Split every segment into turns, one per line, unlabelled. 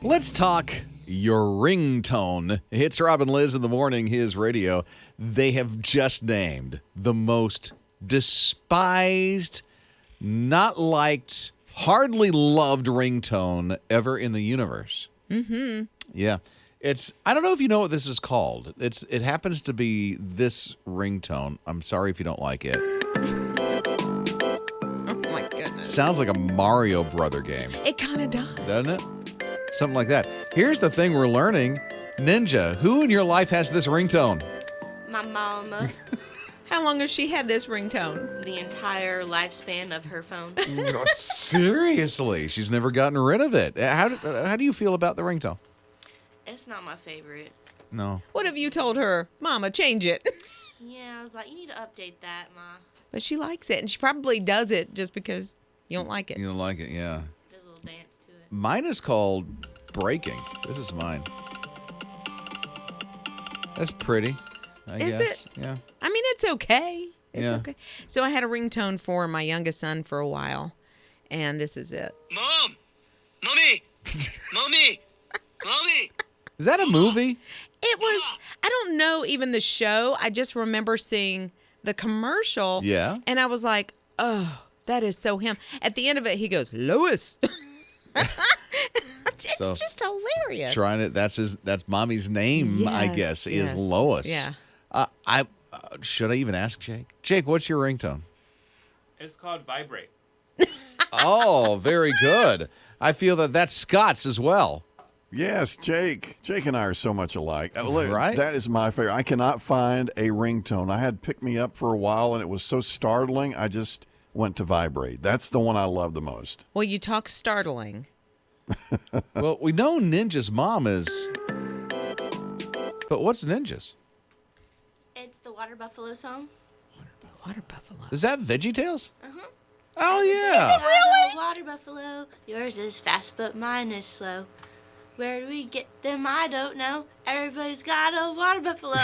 Let's talk your ringtone. It's Rob and Lizz in the morning, his radio. They have just named the most despised, not liked, hardly loved ringtone ever in the universe.
Mm-hmm.
Yeah. I don't know if you know what this is called. It happens to be this ringtone. I'm sorry if you don't like it.
Oh, my goodness.
Sounds like a Mario Brother game.
It kind of does.
Doesn't it? Something like that. Here's the thing we're learning. Ninja, who in your life has this ringtone?
My mama.
How long has she had this ringtone?
The entire lifespan of her phone.
Seriously, she's never gotten rid of it. How do you feel about the ringtone?
It's not my favorite.
No.
What have you told her? Mama, change it.
Yeah, I was like, you need to update that, Ma.
But she likes it, and she probably does it just because you don't like it.
You don't like it, yeah.
There's a little dance to it.
Mine is called Breaking. This is mine. That's pretty, I guess.
Is it?
Yeah.
I mean, it's okay. It's
Yeah.
okay. So I had a ringtone for my youngest son for a while, and this is it.
Mom! Mommy! Mommy! Mommy!
Is that a movie?
It was, I don't know even the show. I just remember seeing the commercial.
Yeah.
And I was like, oh, that is so him. At the end of it, he goes, Lois. It's
So,
just hilarious.
That's mommy's name, I
Yes,
guess, is
yes.
Lois.
Yeah.
Should I even ask Jake? Jake, what's your ringtone?
It's called Vibrate.
Oh, very good. I feel that's Scott's as well.
Yes, Jake. Jake and I are so much alike.
Right?
That is my favorite. I cannot find a ringtone. I had Pick Me Up for a while, and it was so startling, I just went to Vibrate. That's the one I love the most.
Well, you talk startling.
Well, we know Ninja's mom is... But what's Ninja's?
It's the Water Buffalo song.
Water buffalo.
Is that VeggieTales?
Uh-huh.
Oh, yeah.
Really? Water buffalo. Yours is fast, but mine is slow. Where do we get them? I don't know. Everybody's got a water buffalo.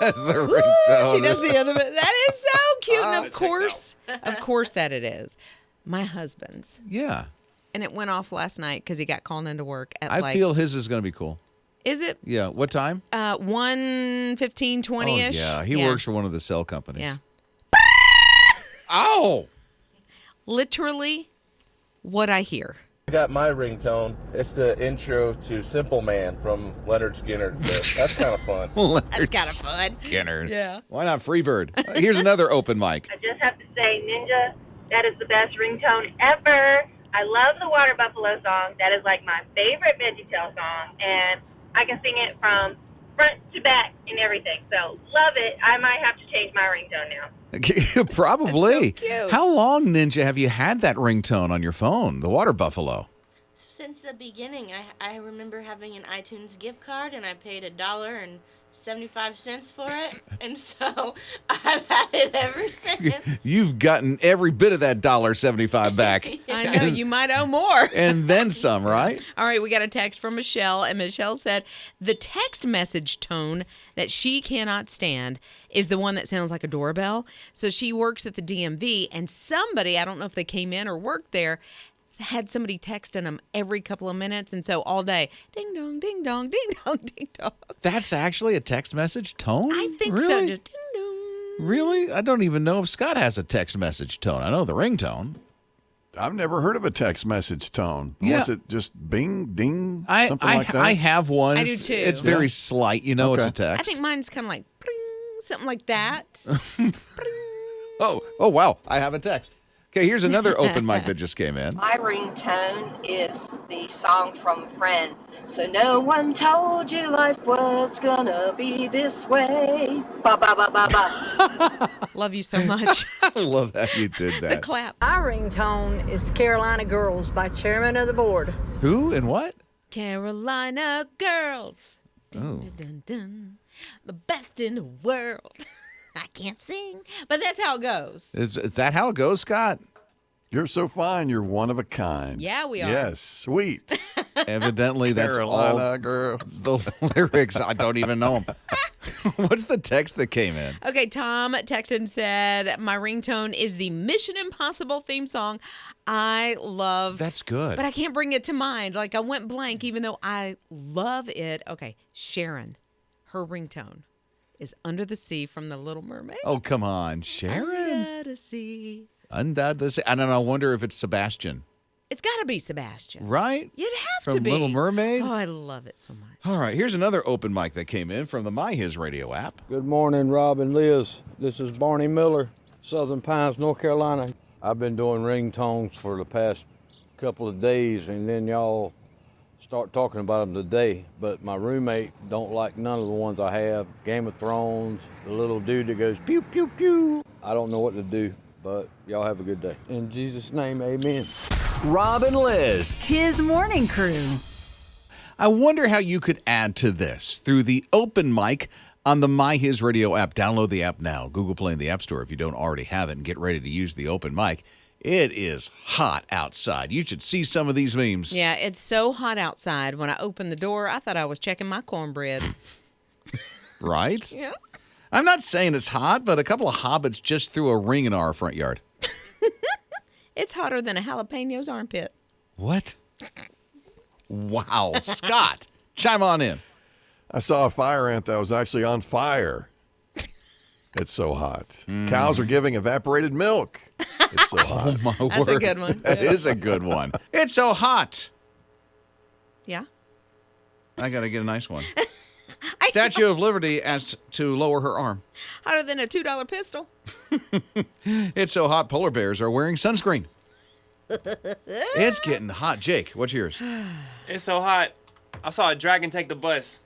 That's the ringtone.
She does the end of it. That is so cute. And
That
of course that it is. My husband's.
Yeah.
And it went off last night because he got called into work at
I feel his is going to be cool.
Is it?
Yeah. What time?
1:15, 20-ish.
Oh, yeah. He works for one of the cell companies.
Yeah.
Ow!
Literally what I hear.
I got my ringtone. It's the intro to Simple Man from Leonard Skinner. So that's kind of fun.
That's kind of fun.
Skinner.
Yeah.
Why not Freebird? Here's another open mic.
I just have to say, Ninja, that is the best ringtone ever. I love the Water Buffalo song. That is like my favorite VeggieTales song, and I can sing it from front to back and everything. So love it. I might have to change my ringtone now.
Probably.
That's so cute.
How long, Ninja, have you had that ringtone on your phone, the Water Buffalo?
Since the beginning, I remember having an iTunes gift card, and I paid $1.75 for it, and so I've had it ever since.
You've gotten every bit of that $1.75 back.
I know. You might owe more.
And then some, right?
All right, we got a text from Michelle, and Michelle said the text message tone that she cannot stand is the one that sounds like a doorbell. So she works at the DMV, and somebody, I don't know if they came in or worked there, had somebody texting them every couple of minutes, and so all day, ding dong, ding dong, ding dong, ding dong.
That's actually a text message tone?
I think so.
Really?
Just ding dong.
Really? I don't even know if Scott has a text message tone. I know the ringtone.
I've never heard of a text message tone.
Yeah.
Was it just bing, ding, something like that?
I have one.
I do too.
It's very slight. You know it's a text.
I think mine's kind of like pring, something like that.
Oh, wow. I have a text. Okay, here's another open mic that just came in.
My ringtone is the song from Friend. So no one told you life was gonna be this way. Ba ba ba ba ba.
Love you so much.
I love how you did
The
that.
clap.
My ringtone is Carolina Girls by Chairman of the Board.
Who and what?
Carolina Girls. Dun,
Oh.
dun, dun, dun. The best in the world. I can't sing, but that's how it goes.
Is that how it goes, Scott?
You're so fine. You're one of a kind.
Yeah, we are.
Yes, sweet.
Evidently, that's
Carolina
all
girl.
the lyrics. I don't even know them. What's the text that came in?
Okay, Tom texted and said, my ringtone is the Mission Impossible theme song. I love.
That's good.
But I can't bring it to mind. Like, I went blank, even though I love it. Okay, Sharon, her ringtone is Under the Sea from The Little Mermaid.
Oh, come on, Sharon.
Under the sea.
Under the Sea. I don't know. I wonder if it's Sebastian.
It's got to be Sebastian.
Right?
You'd have
From
to be.
Little Mermaid?
Oh, I love it so much.
All right, here's another open mic that came in from the My HISRadio app.
Good morning, Rob and Lizz. This is Barney Miller, Southern Pines, North Carolina. I've been doing ringtones for the past couple of days, and then y'all start talking about them today. But my roommate don't like none of the ones I have. Game of Thrones, the little dude that goes pew, pew, pew. I don't know what to do, but y'all have a good day. In Jesus' name, amen.
Rob and Lizz.
His morning crew.
I wonder how you could add to this through the open mic on the My HISRadio app. Download the app now. Google Play in the App Store if you don't already have it, and get ready to use the open mic. It is hot outside. You should see some of these memes.
Yeah, it's so hot outside. When I opened the door, I thought I was checking my cornbread.
Right?
Yeah.
I'm not saying it's hot, but a couple of hobbits just threw a ring in our front yard.
It's hotter than a jalapeno's armpit.
What? Wow. Scott, chime on in.
I saw a fire ant that was actually on fire. It's so hot. Cows are giving evaporated milk. It's so hot.
Oh, my
That's
word.
a good one.
That is a good one. It's so hot.
Yeah.
I got to get a nice one. Statue of Liberty asked to lower her arm.
Hotter than a $2 pistol.
It's so hot, polar bears are wearing sunscreen. It's getting hot. Jake, what's yours?
It's so hot. I saw a dragon take the bus.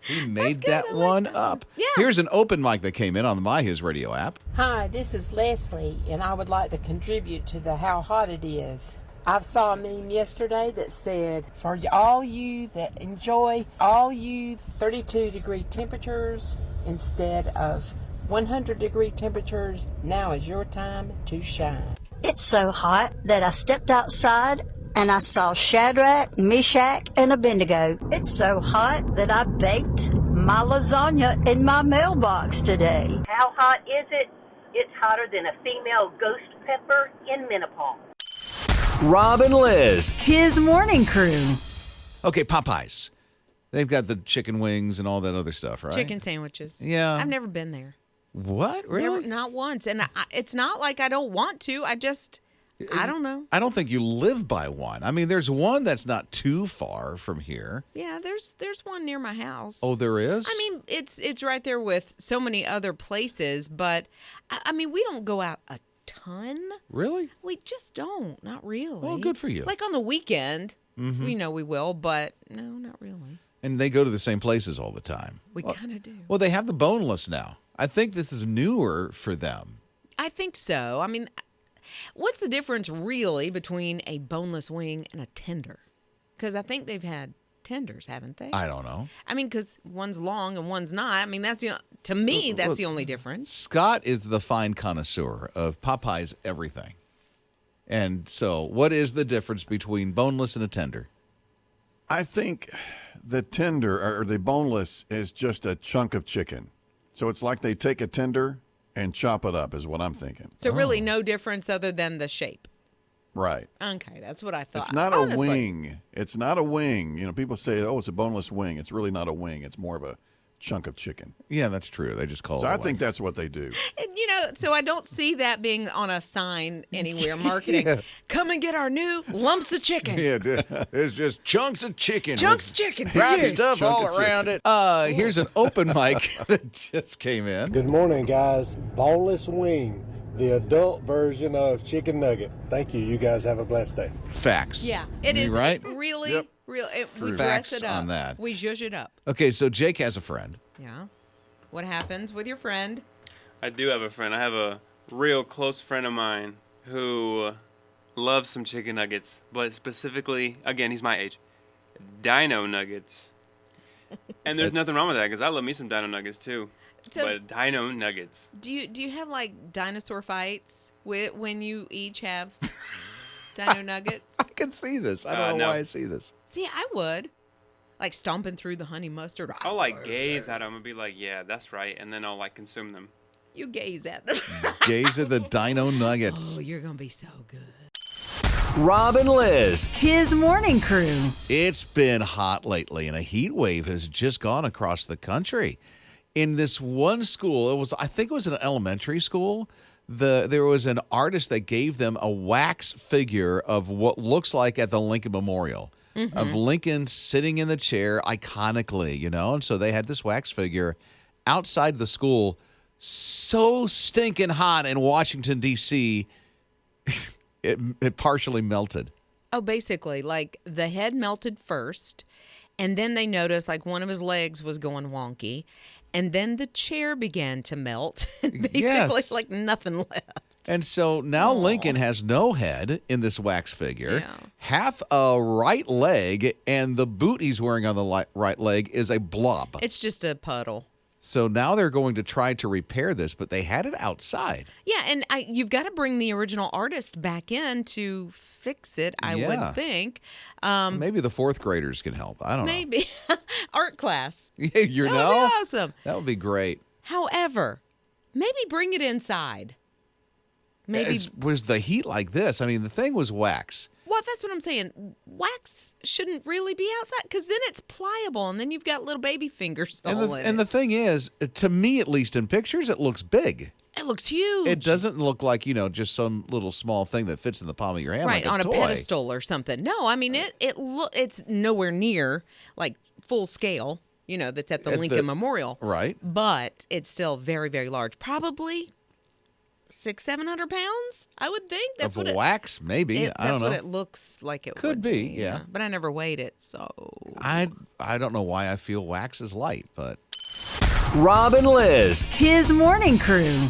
He made that one up.
Yeah.
Here's an open mic that came in on the My HISRadio app.
Hi, this is Leslie, and I would like to contribute to the how hot it is. I saw a meme yesterday that said, for all you that enjoy all you 32-degree temperatures instead of 100-degree temperatures, now is your time to shine.
It's so hot that I stepped outside and I saw Shadrach, Meshach, and Abednego. It's so hot that I baked my lasagna in my mailbox today.
How hot is it? It's hotter than a female ghost pepper in menopause.
Rob and Lizz.
His morning crew.
Okay, Popeyes. They've got the chicken wings and all that other stuff, right?
Chicken sandwiches.
Yeah.
I've never been there.
What? Really?
Never, not once. And it's not like I don't want to. I don't know.
I don't think you live by one. I mean, there's one that's not too far from here.
Yeah, there's one near my house.
Oh, there is?
I mean, it's right there with so many other places, but I mean, we don't go out a ton.
Really?
We just don't. Not really.
Well, good for you.
Like on the weekend, we know we will, but no, not really.
And they go to the same places all the time.
We kind of do.
Well, they have the boneless now. I think this is newer for them.
I think so. I mean, what's the difference really between a boneless wing and a tender? Because I think they've had tenders, haven't they?
I don't know.
I mean, because one's long and one's not. I mean, to me, that's the only difference.
Scott is the fine connoisseur of Popeyes everything. And so what is the difference between boneless and a tender?
I think the tender or the boneless is just a chunk of chicken. So it's like they take a tender and chop it up is what I'm thinking.
So really no difference other than the shape.
Right.
Okay, that's what I thought.
It's not
Honestly.
a wing. It's not a wing. You know, people say, oh, it's a boneless wing. It's really not a wing. It's more of a chunk of chicken.
Yeah, that's true. They just call
So
it a
I
wing.
think that's what they do.
And, so I don't see that being on a sign anywhere marketing.
Yeah.
Come and get our new lumps of chicken.
Yeah, it's just chunks of chicken.
Chunks
with
of chicken for
fried
you.
stuff
Chunk
all
of
around
chicken.
it. Here's an open mic that just came in.
Good morning, guys. Boneless wing, the adult version of chicken nugget. Thank you. You guys have a blessed day.
Facts.
Yeah, it is
right?
really,
Yep.
we
Facts
dress it up.
on that.
We zhuzh it up.
Okay, so Jake has a friend.
Yeah. What happens with your friend?
I do have a friend. I have a real close friend of mine who loves some chicken nuggets, but specifically, again, he's my age, dino nuggets. And there's nothing wrong with that because I love me some dino nuggets too.
So-
but dino nuggets.
Do you have like dinosaur fights when you each have Dino nuggets.
I can see this. I don't know
no.
why I see this.
See, I would. Like stomping through the honey mustard.
I'll like gaze at them and be like, yeah, that's right. And then I'll like consume them.
You gaze at them.
Gaze at the Dino Nuggets.
Oh, you're going to be so good.
Rob and Lizz.
His morning crew.
It's been hot lately, and a heat wave has just gone across the country. In this one school, I think it was an elementary school. There was an artist that gave them a wax figure of what looks like at the Lincoln Memorial. Of Lincoln sitting in the chair iconically, and so they had this wax figure outside the school, so stinking hot in Washington, D.C., it partially melted.
Oh, basically, like the head melted first, and then they noticed like one of his legs was going wonky, and then the chair began to melt, and basically like nothing left.
And so now Lincoln has no head in this wax figure, half a right leg, and the boot he's wearing on the right leg is a blob.
It's just a puddle.
So now they're going to try to repair this, but they had it outside.
Yeah, and you've got to bring the original artist back in to fix it, I would think.
Maybe the fourth graders can help. I don't know.
Maybe. Art class.
That
would be awesome.
That would be great.
However, maybe bring it inside. Maybe
was the heat like this? I mean, the thing was wax.
Well, that's what I'm saying. Wax shouldn't really be outside because then it's pliable and then you've got little baby fingers all in
And the thing is, to me at least in pictures, it looks big.
It looks huge.
It doesn't look like, just some little small thing that fits in the palm of your hand,
right,
like
on
toy.
a pedestal or something. No, I mean it's nowhere near like full scale, that's at the Lincoln Memorial.
Right.
But it's still very, very large. Probably 600-700 pounds, I would think. That's
of
what
wax, maybe. I don't know.
That's what it looks like. It
could
would
be, yeah.
But I never weighed it, so
I don't know why I feel wax is light, but
Rob and Lizz.
His morning crew.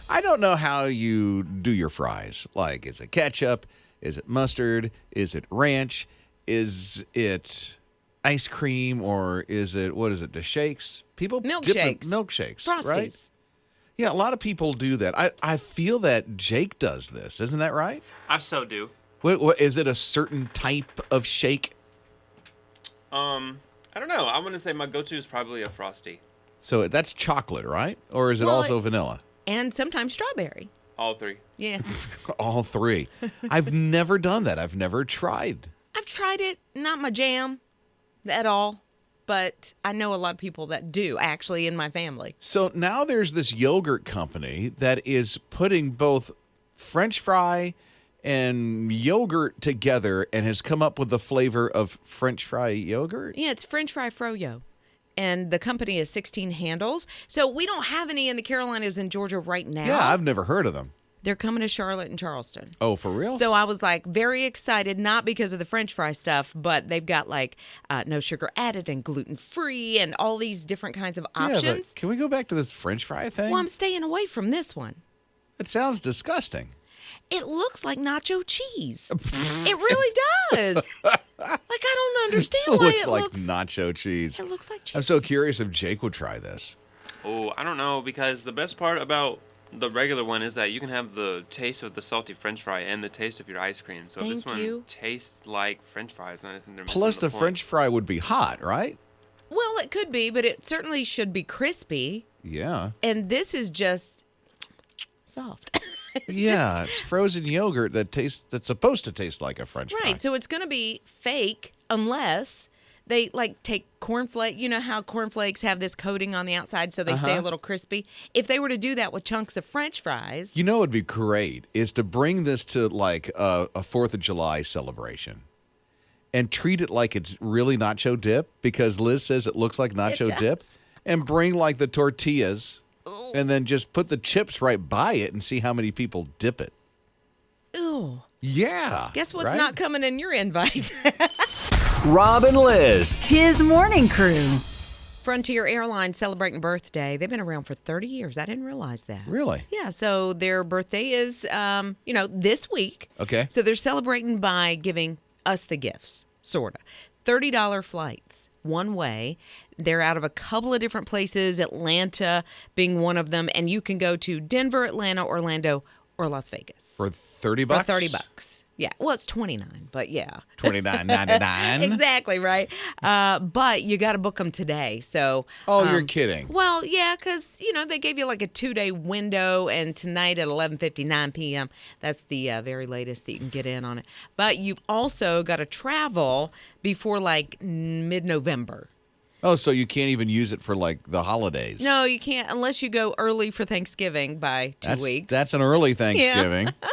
I don't know how you do your fries. Like, is it ketchup? Is it mustard? Is it ranch? Is it ice cream? Or is it, what is it, the shakes? People dip
milkshakes.
in milkshakes,
Frosties.
right? Yeah, a lot of people do that. I feel that Jake does this. Isn't that right?
I so do.
What is it, a certain type of shake?
I don't know. I'm going to say my go-to is probably a Frosty.
So that's chocolate, right? Or is it also vanilla?
And sometimes strawberry.
All three.
Yeah.
All three. I've never done that. I've never tried.
I've tried it. Not my jam at all. But I know a lot of people that do, actually, in my family.
So now there's this yogurt company that is putting both French fry and yogurt together and has come up with the flavor of French fry yogurt.
Yeah, it's French fry froyo. And the company is 16 Handles. So we don't have any in the Carolinas and Georgia right now.
Yeah, I've never heard of them.
They're coming to Charlotte and Charleston.
Oh, for real?
So I was like very excited, not because of the French fry stuff, but they've got like no sugar added and gluten free and all these different kinds of options.
Yeah, but can we go back to this French fry thing?
Well, I'm staying away from this one.
It sounds disgusting.
It looks like nacho cheese. It really does. Like, I don't understand why
It looks like nacho cheese.
It looks like cheese.
I'm so curious if Jake would try this.
Oh, I don't know, because the best part about the regular one is that you can have the taste of the salty French fry and the taste of your ice cream. So this
Thank
one
you.
tastes like French fries, and I think they're
Plus,
missing
the
point.
French fry would be hot, right?
Well, it could be, but it certainly should be crispy.
Yeah.
And this is just soft.
It's frozen yogurt that's supposed to taste like a French fry.
Right. So it's going to be fake unless they like take cornflake. You know how cornflakes have this coating on the outside so they stay a little crispy? If they were to do that with chunks of French fries.
You know what would be great is to bring this to like a 4th of July celebration and treat it like it's really nacho dip because Liz says it looks like nacho dip, and bring like the tortillas and then just put the chips right by it and see how many people dip it.
Ew.
Yeah.
Guess what's
right?
not coming in your invite?
Rob and Lizz.
His morning crew.
Frontier Airlines celebrating birthday. They've been around for 30 years. I didn't realize that.
Really?
Yeah, so their birthday is, this week.
Okay.
So they're celebrating by giving us the gifts, sort of. $30 flights, one way. They're out of a couple of different places, Atlanta being one of them. And you can go to Denver, Atlanta, Orlando, or Las Vegas.
For $30?
For $30. Yeah, well, it's $29, but yeah.
$29.99.
Exactly, right? But you got to book them today. So.
Oh, you're kidding.
Well, yeah, because, they gave you like a 2-day window, and tonight at 11:59 p.m., that's the very latest that you can get in on it. But you also got to travel before like mid-November.
Oh, so you can't even use it for like the holidays.
No, you can't unless you go early for Thanksgiving by 2 weeks.
That's an early Thanksgiving.
Yeah. But,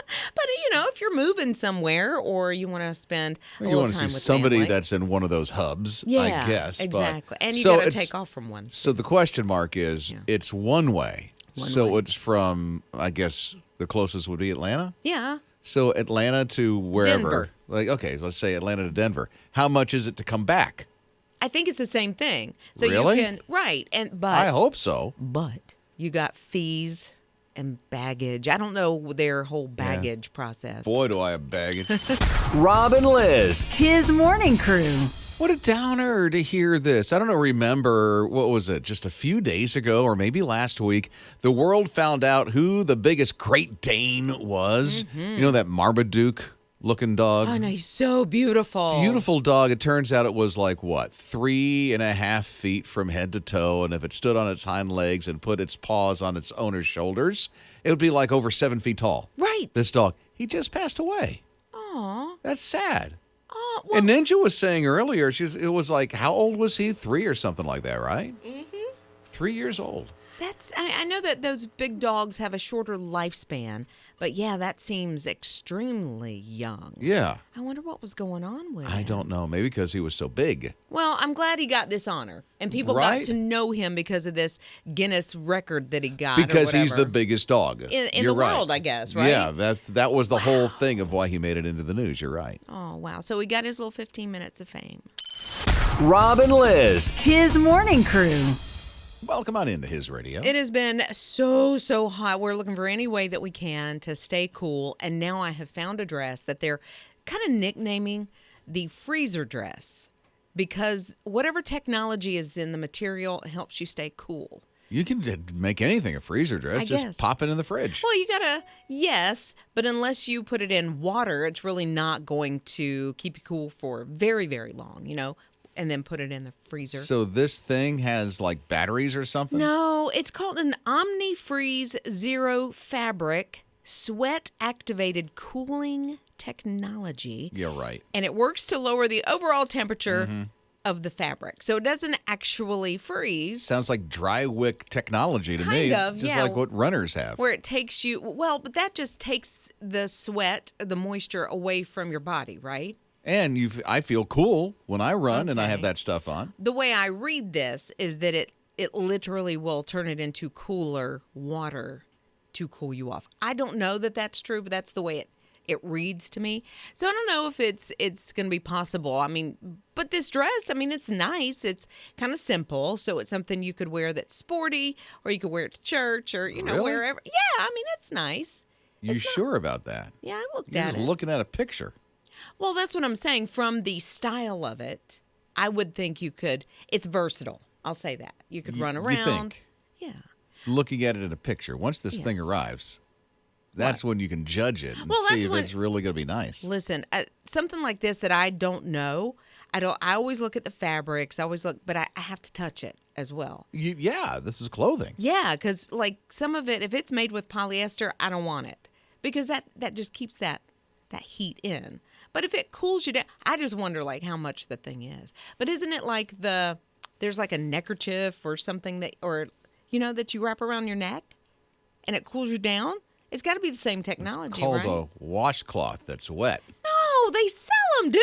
if you're moving somewhere or you want to spend a
You
little
want to
time
see
with
somebody
family.
that's in one of those hubs,
Yeah,
I guess.
exactly.
But,
And you
so
got to
it's-
take off from one.
So the question mark is, it's one way. It's from, I guess, the closest would be Atlanta?
Yeah.
So Atlanta to wherever.
Denver.
Okay, so let's say Atlanta to Denver. How much is it to come back?
I think it's the same thing. So
Really?
you can but
I hope so.
But you got fees and baggage. I don't know their whole baggage process.
Boy, do I have baggage.
Rob and Liz.
His morning crew.
What a downer to hear this. I don't know, remember, what was it, just a few days ago or maybe last week, the world found out who the biggest Great Dane was. You know that Marmaduke-looking dog?
Oh, no, he's so beautiful.
Beautiful dog. It turns out it was like, 3.5 feet from head to toe, and if it stood on its hind legs and put its paws on its owner's shoulders, it would be like over 7 feet tall.
Right.
This dog. He just passed away.
Aw.
That's sad.
Oh,
And Ninja was saying earlier, it was like, how old was he? 3 or something like that, right?
Mm-hmm.
3 years old.
I know that those big dogs have a shorter lifespan, but yeah, that seems extremely young.
Yeah.
I wonder what was going on with
I
him.
don't know. Maybe because he was so big.
Well, I'm glad he got this honor, and people
Right?
got to know him because of this Guinness record that he got.
Because
or
he's the
whatever.
biggest dog.
in
You're
the
right.
world, I guess, right?
Yeah, that was the whole thing of why he made it into the news. You're right.
Oh, wow. So he got his little 15 minutes of fame.
Rob and Liz.
His morning crew.
Welcome on into his radio.
It has been so hot. We're looking for any way that we can to stay cool. And now I have found a dress that they're kind of nicknaming the freezer dress because whatever technology is in the material helps you stay cool.
You can make anything a freezer dress.
I
Just
guess.
pop it in the fridge.
Well, you gotta, yes, but unless you put it in water, it's really not going to keep you cool for very, very long, and then put it in the freezer.
So this thing has like batteries or something?
No, it's called an OmniFreeze Zero Fabric Sweat Activated Cooling Technology.
Yeah, right.
And it works to lower the overall temperature
Mm-hmm.
of the fabric. So it doesn't actually freeze.
Sounds like dry wick technology to me.
Kind of,
Just
yeah.
like what runners have.
Where it takes you, but that just takes the sweat, the moisture away from your body, right?
And I feel cool when I run and I have
Okay.
that stuff on.
The way I read this is that it literally will turn it into cooler water to cool you off. I don't know that that's true, but that's the way it reads to me. So I don't know if it's going to be possible. I mean, but this dress, it's nice. It's kind of simple, so it's something you could wear that's sporty, or you could wear it to church, or
Really?
wherever. Yeah, it's nice.
You sure about that?
Yeah, I looked
You're
at
just
it.
looking at a picture.
Well, that's what I'm saying. From the style of it, I would think you could. It's versatile. I'll say that. You could run around.
You think?
Yeah.
Looking at it in a picture. Once this thing
Yes.
arrives, that's when you can judge it and
Well,
see
that's
if
when-
it's really going to be nice.
Listen, something like this that I don't know. I always look at the fabrics. I always look, but I have to touch it as well.
Yeah, this is clothing.
Yeah, because like some of it, if it's made with polyester, I don't want it because that just keeps that heat in. But if it cools you down, I just wonder like how much the thing is. But isn't it like there's like a neckerchief or something that that you wrap around your neck and it cools you down? It's got to be the same technology,
It's called
right?
a washcloth that's wet.
No, they sell them, dude.